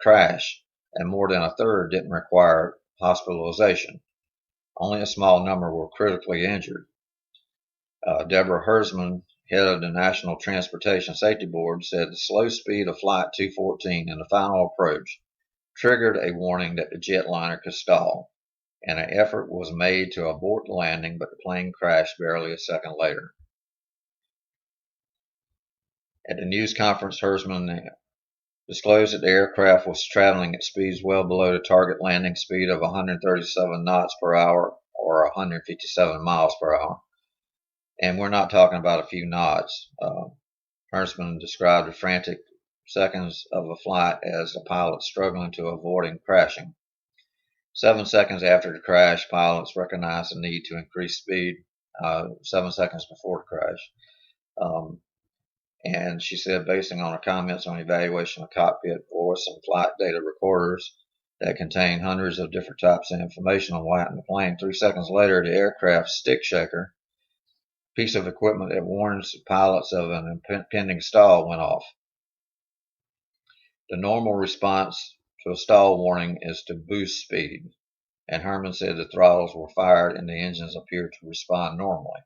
crash, and more than a third didn't require hospitalization. Only a small number were critically injured. Deborah Hersman, head of the National Transportation Safety Board, said the slow speed of Flight 214 in the final approach triggered a warning that the jetliner could stall, and an effort was made to abort the landing, but the plane crashed barely a second later. At the news conference, Hersman disclosed that the aircraft was traveling at speeds well below the target landing speed of 137 knots per hour or 157 miles per hour. And we're not talking about a few knots. Hersman described the frantic seconds of a flight as the pilot struggling to avoid crashing. 7 seconds after the crash, pilots recognized the need to increase speed 7 seconds before the crash. And she said, basing on her comments on evaluation of cockpit voice and flight data recorders that contain hundreds of different types of information on what happened to the plane, 3 seconds later, the aircraft stick shaker, piece of equipment that warns pilots of an impending stall, went off. The normal response to a stall warning is to boost speed, and Herman said the throttles were fired and the engines appeared to respond normally.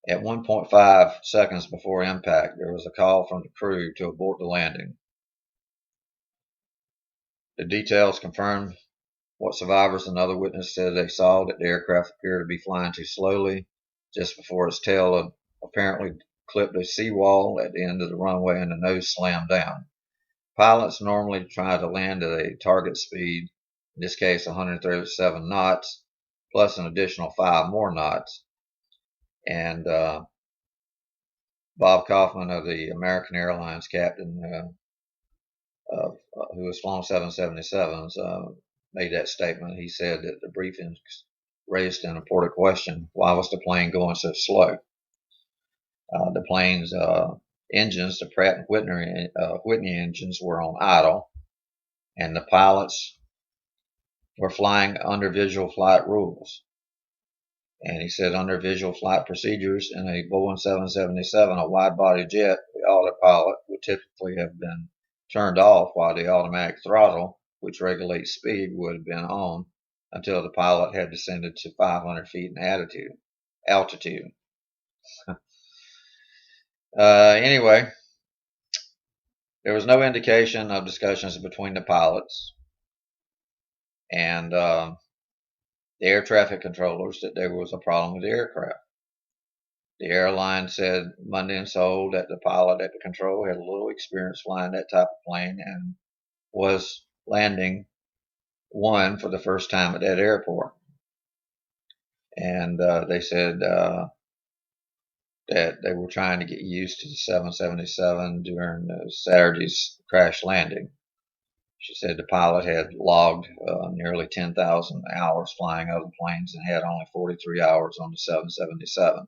At 1.5 seconds before impact, there was a call from the crew to abort the landing. The details confirmed what survivors and other witnesses said they saw, that the aircraft appeared to be flying too slowly just before its tail apparently clipped a seawall at the end of the runway and the nose slammed down. Pilots normally try to land at a target speed, in this case 137 knots, plus an additional 5 more knots. And Bob Kaufman of the American Airlines captain, who has flown 777s, made that statement. He said that the briefings raised an important question: why was the plane going so slow? The plane's engines, the Pratt and Whitney engines, were on idle, and the pilots were flying under visual flight rules. And he said, under visual flight procedures in a Boeing 777, a wide-body jet, the autopilot would typically have been turned off while the automatic throttle, which regulates speed, would have been on until the pilot had descended to 500 feet in altitude. Anyway, there was no indication of discussions between the pilots and the air traffic controllers that there was a problem with the aircraft. The airline said Monday in Seoul that the pilot at the control had little experience flying that type of plane and was landing one for the first time at that airport. And they said that they were trying to get used to the 777 during Saturday's crash landing. She said the pilot had logged nearly 10,000 hours flying other planes and had only 43 hours on the 777.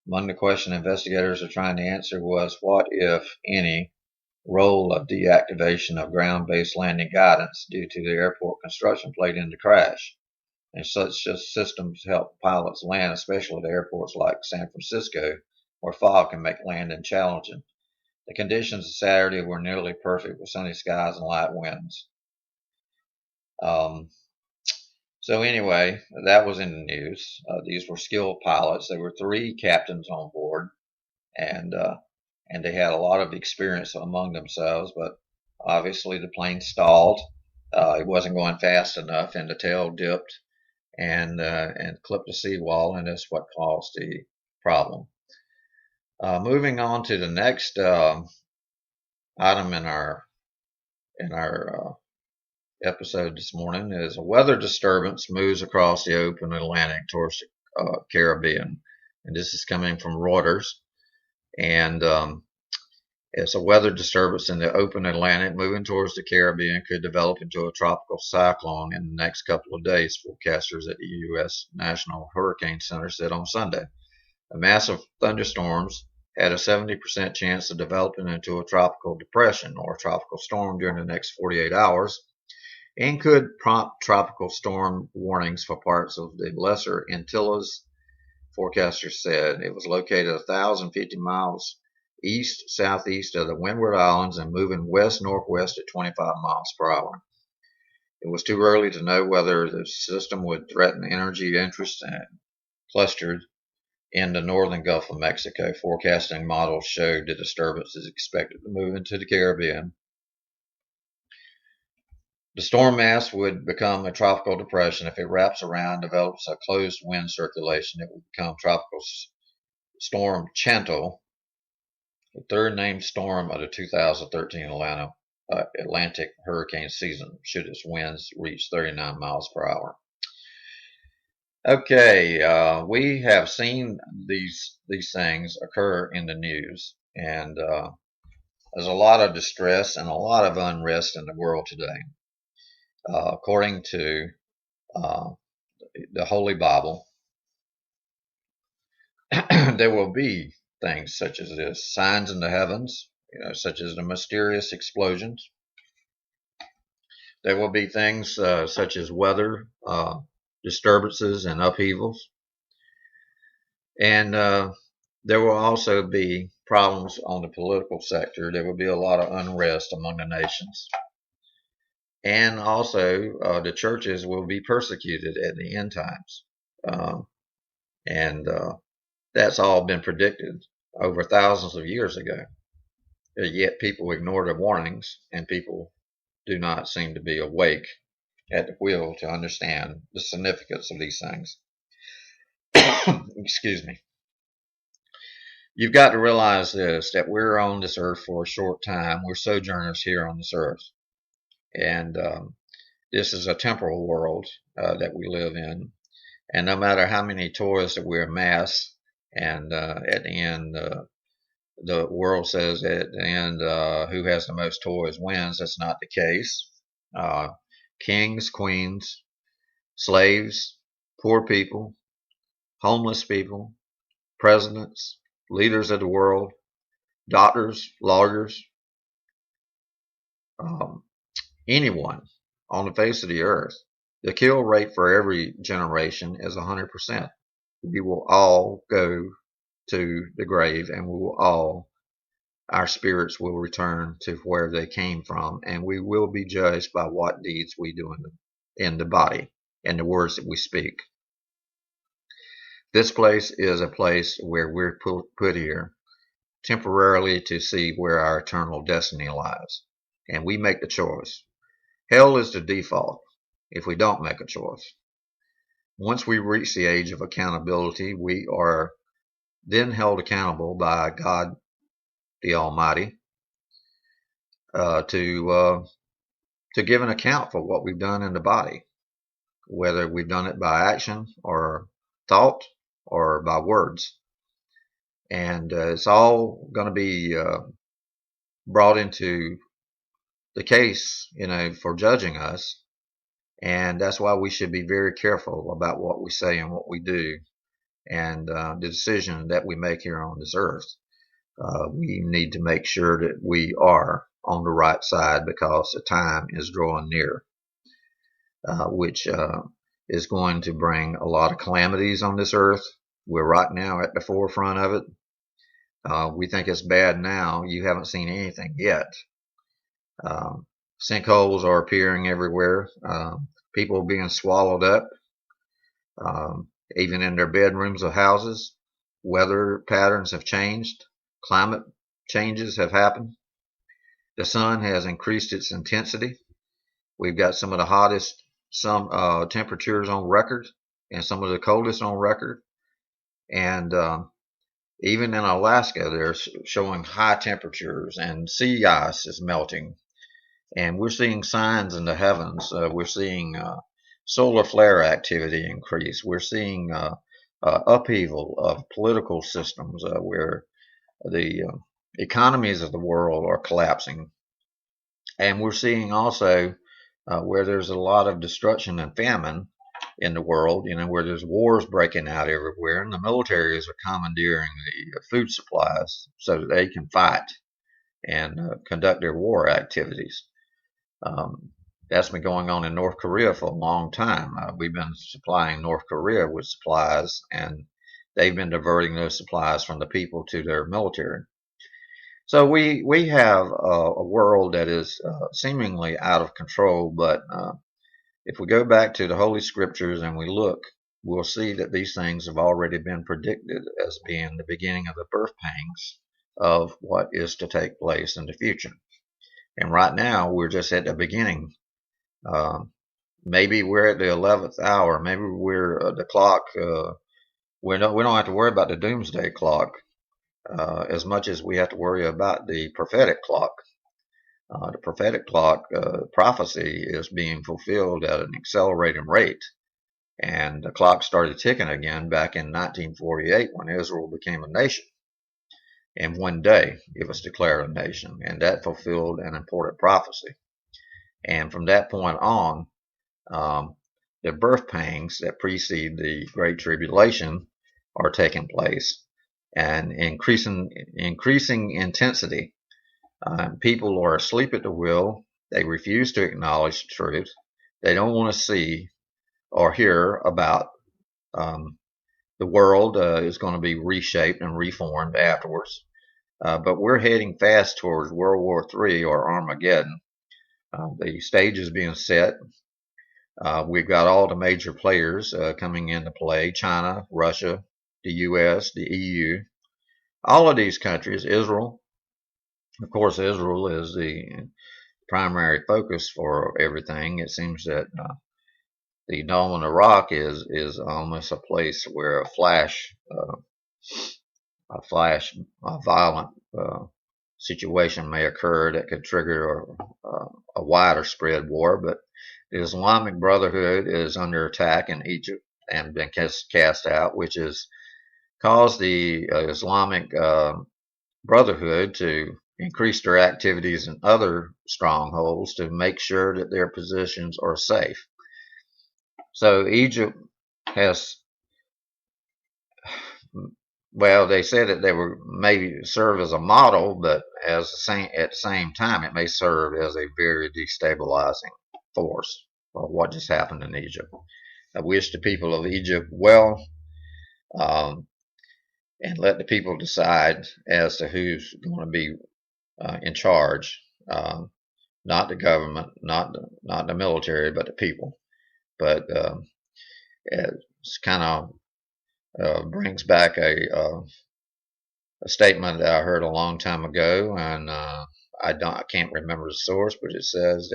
Among the question investigators are trying to answer was, what, if any, role of deactivation of ground-based landing guidance due to the airport construction played in the crash? And such systems help pilots land, especially at airports like San Francisco, where fog can make landing challenging. The conditions of Saturday were nearly perfect with sunny skies and light winds. So anyway, that was in the news. These were skilled pilots. There were 3 captains on board, and they had a lot of experience among themselves. But obviously, the plane stalled. It wasn't going fast enough, and the tail dipped and clipped the seawall, and that's what caused the problem. Moving on to the next item in our episode this morning is a weather disturbance moves across the open Atlantic towards the Caribbean, and this is coming from Reuters. And it's a weather disturbance in the open Atlantic moving towards the Caribbean could develop into a tropical cyclone in the next couple of days, forecasters at the U.S. National Hurricane Center said on Sunday. The massive thunderstorms had a 70% chance of developing into a tropical depression or a tropical storm during the next 48 hours, and could prompt tropical storm warnings for parts of the Lesser Antilles, forecasters said. It was located 1,050 miles east-southeast of the Windward Islands and moving west-northwest at 25 miles per hour. It was too early to know whether the system would threaten energy interests and clustered in the northern Gulf of Mexico. Forecasting models showed the disturbance is expected to move into the Caribbean. The storm mass would become a tropical depression. If it wraps around, develops a closed wind circulation, it will become Tropical Storm Chantal, the third named storm of the 2013 Atlantic hurricane season, should its winds reach 39 miles per hour. Okay, we have seen these things occur in the news, and there's a lot of distress and a lot of unrest in the world today. According to the Holy Bible, there will be things such as this, signs in the heavens, such as the mysterious explosions. There will be things such as weather disturbances and upheavals. And there will also be problems on the political sector. There will be a lot of unrest among the nations. And also the churches will be persecuted at the end times. And that's all been predicted over thousands of years ago. Yet people ignore the warnings, and people do not seem to be awake at the wheel to understand the significance of these things. Excuse me. You've got to realize this, that we're on this earth for a short time. We're sojourners here on this earth. And this is a temporal world that we live in. And no matter how many toys that we amass, and at the end, the world says at the end, who has the most toys wins. That's not the case. Kings, queens, slaves, poor people, homeless people, presidents, leaders of the world, doctors, lawyers, anyone on the face of the earth. The kill rate for every generation is 100%. We will all go to the grave, and our spirits will return to where they came from, and we will be judged by what deeds we do in the body and the words that we speak. This place is a place where we're put here temporarily to see where our eternal destiny lies, and we make the choice. Hell is the default if we don't make a choice. Once we reach the age of accountability, we are then held accountable by God the Almighty to give an account for what we've done in the body, whether we've done it by action or thought or by words. And it's all going to be brought into the case, for judging us. And that's why we should be very careful about what we say and what we do, and the decision that we make here on this earth. We need to make sure that we are on the right side, because the time is drawing near, which is going to bring a lot of calamities on this earth. We're right now at the forefront of it. We think it's bad now. You haven't seen anything yet. Sinkholes are appearing everywhere. People being swallowed up, even in their bedrooms of houses. Weather patterns have changed. Climate changes have happened. The sun has increased its intensity. We've got some of the hottest temperatures on record, and some of the coldest on record. And even in Alaska, they're showing high temperatures, and sea ice is melting. And we're seeing signs in the heavens. We're seeing solar flare activity increase. We're seeing upheaval of political systems where the economies of the world are collapsing. And we're seeing also where there's a lot of destruction and famine in the world, where there's wars breaking out everywhere, and the militaries are commandeering the food supplies so that they can fight and conduct their war activities. That's been going on in North Korea for a long time. We've been supplying North Korea with supplies, and they've been diverting those supplies from the people to their military. So we have a world that is seemingly out of control, but if we go back to the Holy Scriptures and we look, we'll see that these things have already been predicted as being the beginning of the birth pangs of what is to take place in the future. And right now, we're just at the beginning. Uh, Maybe we're at the 11th hour. Maybe we're the clock. We don't have to worry about the doomsday clock as much as we have to worry about the prophetic clock. The prophetic clock prophecy is being fulfilled at an accelerating rate. And the clock started ticking again back in 1948 when Israel became a nation. In one day, it was declared a nation, and that fulfilled an important prophecy. And from that point on, um, the birth pangs that precede the Great Tribulation are taking place, and increasing intensity. People are asleep at the wheel. They refuse to acknowledge the truth. They don't want to see or hear about the world is going to be reshaped and reformed afterwards. But we're heading fast towards World War III or Armageddon. The stage is being set. We've got all the major players coming into play: China, Russia, the US, the EU. All of these countries, Israel, of course, Israel is the primary focus for everything. It seems that the Dome of the Rock is almost a place where a violent situation may occur that could trigger a wider spread war. But the Islamic Brotherhood is under attack in Egypt and been cast out, which has caused the Islamic Brotherhood to increase their activities in other strongholds to make sure that their positions are safe. So Egypt has, well, they said that they were maybe serve as a model, but at the same time, it may serve as a very destabilizing force for what just happened in Egypt. I wish the people of Egypt well, and let the people decide as to who's going to be in charge. Not the government, not the military, but the people. But it's kind of brings back a statement that I heard a long time ago, and I can't remember the source, but it says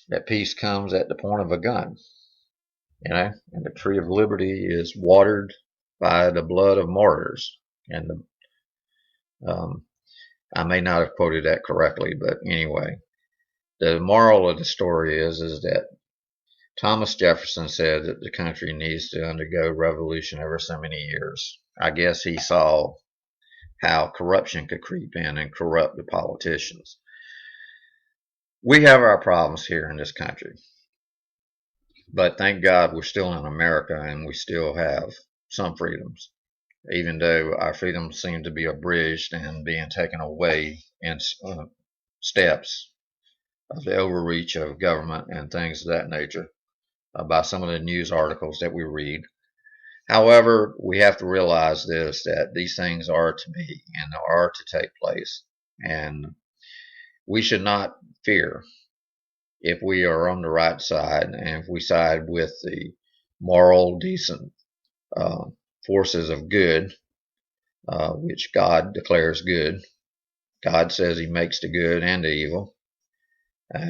that peace comes at the point of a gun, and the tree of liberty is watered by the blood of martyrs. And I may not have quoted that correctly, but anyway, the moral of the story is that Thomas Jefferson said that the country needs to undergo revolution every so many years. I guess he saw how corruption could creep in and corrupt the politicians. We have our problems here in this country, but thank God we're still in America and we still have some freedoms, even though our freedoms seem to be abridged and being taken away in steps of the overreach of government and things of that nature by some of the news articles that we read. However, we have to realize this, that these things are to be and are to take place. And we should not fear if we are on the right side and if we side with the moral, decent forces of good, which God declares good. God says he makes the good and the evil.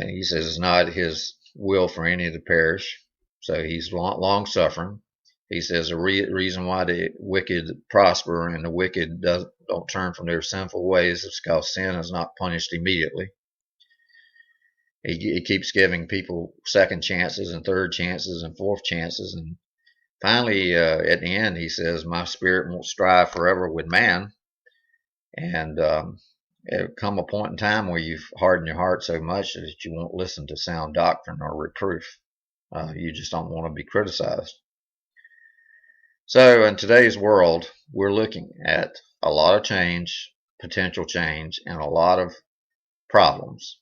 He says it's not his will for any to perish. So he's long suffering. He says the reason why the wicked prosper and the wicked don't turn from their sinful ways is because sin is not punished immediately. He keeps giving people second chances and third chances and fourth chances. And finally, at the end, he says, my spirit won't strive forever with man. And it'll come a point in time where you've hardened your heart so much that you won't listen to sound doctrine or reproof. You just don't want to be criticized. So in today's world, we're looking at a lot of change, potential change, and a lot of problems.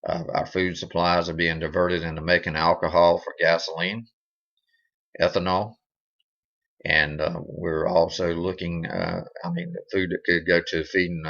Our food supplies are being diverted into making alcohol for gasoline, ethanol, And we're also looking, I mean, the food that could go to feeding